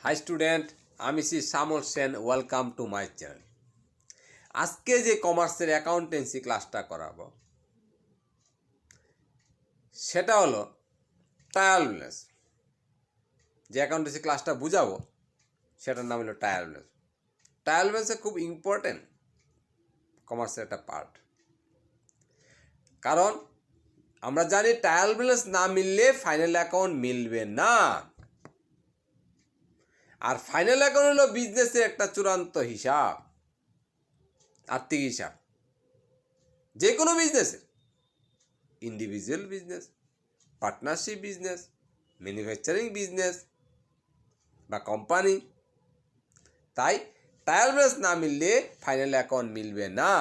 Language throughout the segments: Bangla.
হাই স্টুডেন্ট, আমি Shri Shyamal Sen. Welcome to my channel. আজকে যে কমার্সের অ্যাকাউন্টেন্সি ক্লাসটা করাবো সেটা হলো ট্রায়াল ব্যালেন্স। যে অ্যাকাউন্টেন্সি ক্লাসটা বুঝাবো সেটার নাম হলো ট্রায়াল ব্যালেন্স। ট্রায়াল ব্যালেন্সে খুব ইম্পর্টেন্ট কমার্সের একটা পার্ট, কারণ আমরা জানি ট্রায়াল ব্যালেন্স না মিললে ফাইনাল অ্যাকাউন্ট মিলবে না। আর ফাইনাল অ্যাকাউন্ট হলো বিজনেসের একটা চূড়ান্ত হিসাব, আর্থিক হিসাব। যে কোনো বিজনেসের, individual business, partnership business, manufacturing business বা কোম্পানি। তাই ট্রায়াল ব্যালেন্স না মিললে ফাইনাল অ্যাকাউন্ট মিলবে না।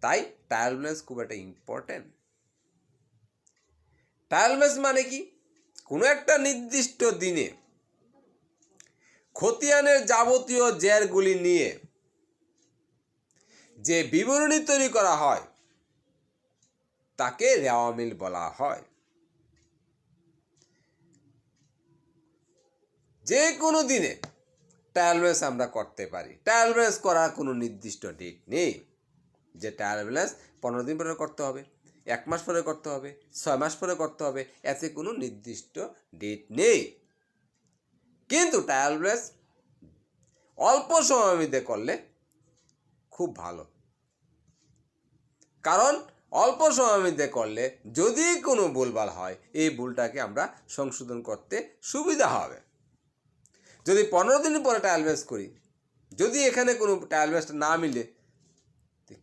তাই ট্রায়াল ব্যালেন্স খুব একটা ইম্পর্টেন্ট। ট্রায়াল ব্যালেন্স মানে কি? কোনো একটা নির্দিষ্ট দিনে খতিয়ানের যাবতীয় জেরগুলি নিয়ে যে বিবরণী তৈরি করা হয় তাকে রেওয়া মিল বলা হয়। যে কোনো দিনে ট্রায়াল ব্যালেন্স আমরা করতে পারি। ট্রায়াল ব্যালেন্স করার কোনো নির্দিষ্ট ডেট নেই যে ট্রায়াল ব্যালেন্স 15 দিন পরে করতে হবে, 1 মাস পরে করতে হবে, 6 মাস পরে করতে হবে, এতে কোনো নির্দিষ্ট ডেট নেই। কিন্তু ট্রায়াল ব্যালেন্স অল্প সময়ের মধ্যে করলে খুব ভালো, কারণ অল্প সময়ের মধ্যে করলে যদি কোনো ভুলভাল হয় এই ভুলটাকে আমরা সংশোধন করতে সুবিধা হবে। যদি 15 দিন পরে ট্রায়াল ব্যালেন্স করি, যদি এখানে কোনো ট্রায়াল ব্যালেন্সটা না মিলে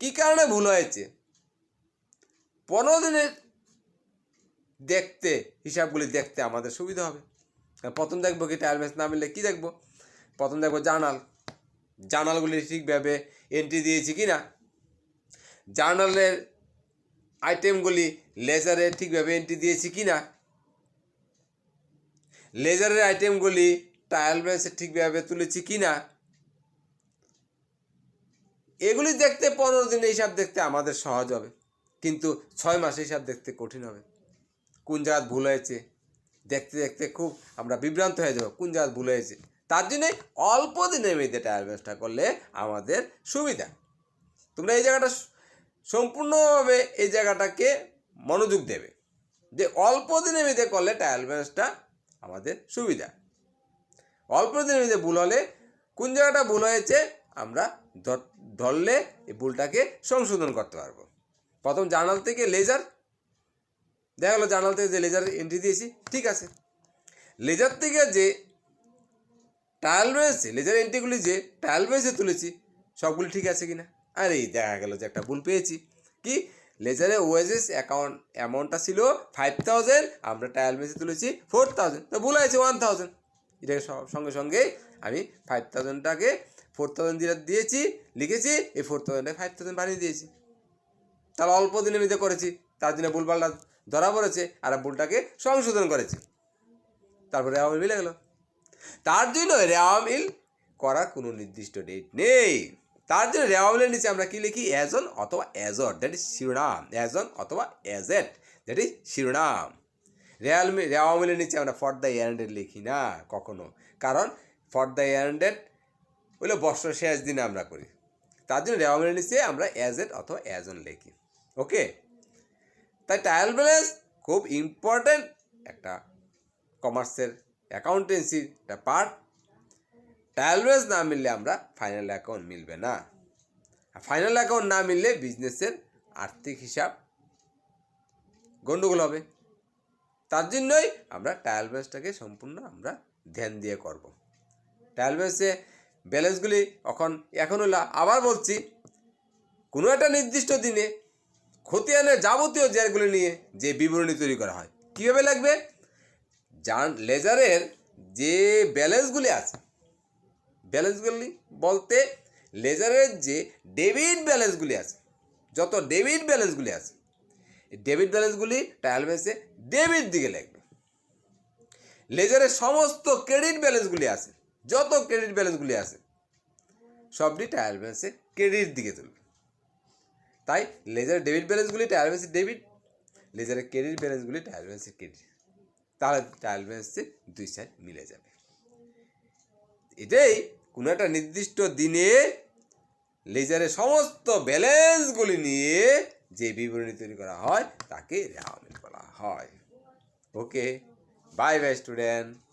কী কারণে ভুল হয়েছে, 15 দিনের হিসাবগুলি দেখতে আমাদের সুবিধা হবে। প্রথম দেখবো কি ট্রায়াল ব্যালেন্স না মিললে কী দেখবো? প্রথম দেখবো জার্নালগুলি ঠিকভাবে এন্ট্রি দিয়েছি কি না, জার্নালের আইটেমগুলি লেজারে ঠিকভাবে এন্ট্রি দিয়েছি কি না, লেজারের আইটেমগুলি ট্রায়াল ব্যালেন্সে ঠিকভাবে তুলেছি কি না। এগুলি দেখতে 15 দিনে হিসাব দেখতে আমাদের সহজ হবে, কিন্তু 6 মাসে হিসাব দেখতে কঠিন হবে। কোন জায়গায় ভুল হয়েছে দেখতে দেখতে খুব আমরা বিভ্রান্ত হয়ে যাব, কোন জায়গায় ভুল হয়েছে। তার জন্যে অল্প দিনের মধ্যে ট্রায়াল ব্যালেন্সটা করলে আমাদের সুবিধা। তোমরা এই জায়গাটা সম্পূর্ণভাবে এই জায়গাটাকে মনোযোগ দেবে যে অল্প দিনের মধ্যে করলে ট্রায়াল ব্যালেন্সটা আমাদের সুবিধা। অল্প দিনের মধ্যে ভুল হলে কোন জায়গাটা ভুল হয়েছে আমরা ধরলে এই ভুলটাকে সংশোধন করতে পারবো। প্রথম জার্নাল থেকে লেজার দেখা গেলো, জার্নাল থেকে যে লেজার এন্ট্রি দিয়েছি ঠিক আছে, লেজার থেকে যে ট্রায়াল ব্যালেন্সে লেজার এন্ট্রিগুলি যে ট্রায়াল ব্যালেন্সে তুলেছি সবগুলি ঠিক আছে কিনা। আর এই দেখা গেল যে একটা ভুল পেয়েছি। কি, লেজারে ওয়েজেস অ্যামাউন্টটা ছিল 5000, আমরা ট্রায়াল ব্যালেন্সে তুলেছি 4000, তো ভুল হয়েছে 1000। এটাকে সঙ্গে সঙ্গে আমি 5000টাকে 4000 দিয়েছি, লিখেছি, এই 4000টাকে 5000 বানিয়ে দিয়েছি। তাহলে অল্প দিনের মধ্যে করেছি, তার জন্য ভুলভালটা ধরা পড়েছে আর ভুলটাকে সংশোধন করেছি, তারপরে রেওয়া মিল মিলে গেল। তার জন্য রেওয়া মিল করার কোনো নির্দিষ্ট ডেট নেই। তার জন্য রেওয়া মিলের নিচে আমরা কি লিখি? অ্যাজন অথবা অ্যাজট, দ্যাট ইজ শিরোনাম। অ্যাজন অথবা অ্যাজেট, দ্যাট ইজ শিরোনাম। রেওয়া মিলের নিচে আমরা ফর দ্য ইয়ার এন্ডেড লিখি না কখনো, কারণ ফর দ্য ইয়ার এন্ডেড হলো বছর শেষ দিনে আমরা করি। তার জন্য রেওয়া মিলের নিচে আমরা অ্যাজেট অথবা অ্যাজন লিখি। ওকে, তাই ট্রায়াল ব্যালেন্স খুব ইম্পর্ট্যান্ট একটা কমার্সের অ্যাকাউন্টেন্সির একটা পার্ট। ট্রায়াল ব্যালেন্স না মিললে আমরা ফাইনাল অ্যাকাউন্ট মিলবে না। ফাইনাল অ্যাকাউন্ট না মিললে বিজনেসের আর্থিক হিসাব গণ্ডগোল হবে। তার জন্যই আমরা ট্রায়াল ব্যালেন্সটাকে সম্পূর্ণ আমরা ধ্যান দিয়ে করব। ট্রায়াল ব্যালেন্সগুলি এখন হলো, আবার বলছি, কোনো একটা নির্দিষ্ট দিনে খতিয়ানের যাবতীয় জেরগুলি নিয়ে যে বিবরণী তৈরি করা হয় কীভাবে লাগবে? লেজারের যে ব্যালেন্সগুলি আছে, ব্যালেন্সগুলি বলতে লেজারের যে ডেবিট ব্যালেন্সগুলি আছে, যত ডেবিট ব্যালেন্সগুলি আছে, এই ডেবিট ব্যালেন্সগুলি ট্রায়াল ব্যালেন্সে ডেবিট দিকে লাগবে। লেজারের সমস্ত ক্রেডিট ব্যালেন্সগুলি আছে, যত ক্রেডিট ব্যালেন্সগুলি আছে সবটি ট্রায়াল ব্যালেন্সে ক্রেডিট দিকে তুলবে। তাই লেজারের ডেবিট ব্যালেন্সগুলি ট্রায়াল ব্যালেন্সে ডেবিট, লেজারের ক্রেডিট ব্যালেন্সগুলি ট্রায়াল ব্যালেন্সে ক্রেডিট, তাহলে ট্রায়াল ব্যালেন্সে দুই সাইড মিলে যাবে। এটাই কোনো একটা নির্দিষ্ট দিনে লেজারের সমস্ত ব্যালেন্সগুলি নিয়ে যে বিবরণী তৈরি করা হয় তাকে রে মিল বলা হয়। ওকে, বাই বাই স্টুডেন্ট।